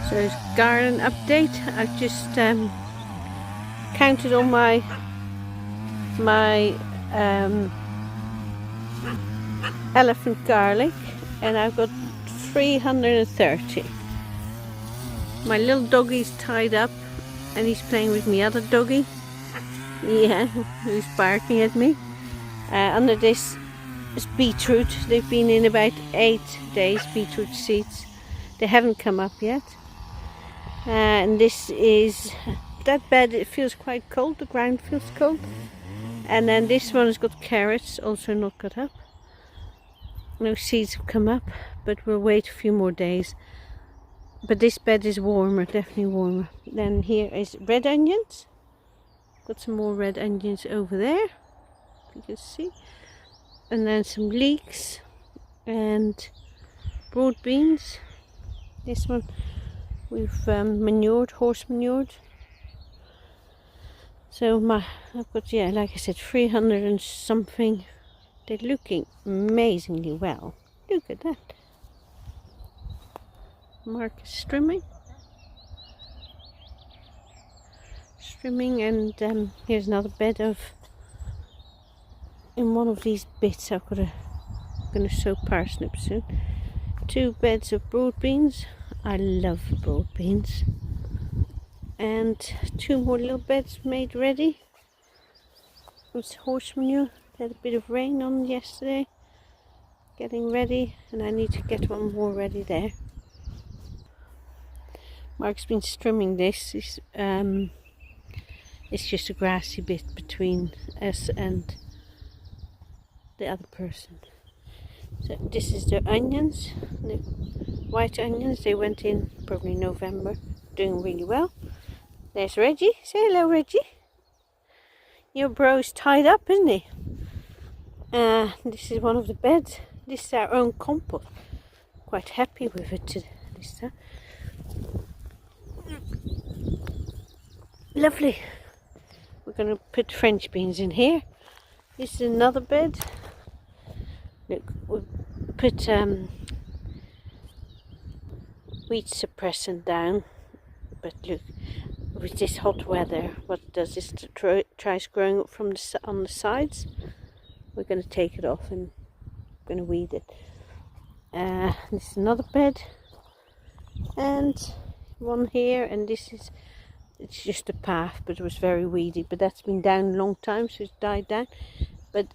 So it's garden update. I've just counted all my elephant garlic, and I've got 330. My little doggie's tied up and he's playing with my other doggie. Yeah, who's barking at me. Under this is beetroot. They've been in about 8 days, beetroot seeds. They haven't come up yet. And this is that bed. It feels quite cold. The ground feels cold. And then this one has got carrots, also not cut up. No seeds have come up, but we'll wait a few more days. But this bed is warmer, definitely warmer. Then here is red onions. Got some more red onions over there, you can see. And then some leeks and broad beans. This one we've manured, horse manured. So I've got, yeah, like I said, 300 and something. They're looking amazingly well. Look at that. Mark is trimming, and here's another bed of. In one of these bits, I'm gonna sow parsnips soon. 2 beds of broad beans. I love broad beans. And 2 more little beds made ready. It's horse manure. Had a bit of rain on yesterday. Getting ready, and I need to get one more ready there. Mark's been trimming this. It's just a grassy bit between us and the other person. So this is the onions, the white onions. They went in probably November, doing really well. There's Reggie. Say hello, Reggie. Your bro's tied up, isn't he? This is one of the beds. This is our own compost. Quite happy with it this time. Lovely. We're going to put French beans in here. This is another bed. Look, we'll put wheat suppressant down. But look, with this hot weather, what it does is it tries growing up from on the sides. We're going to take it off and we're going to weed it. This is another bed. And one here, and it's just a path, but it was very weedy. But that's been down a long time, so it's died down. But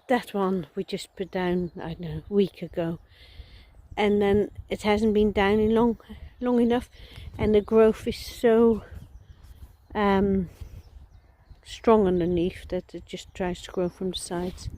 that one we just put down, I don't know, a week ago, and then it hasn't been down in long enough, and the growth is so strong underneath that it just tries to grow from the sides.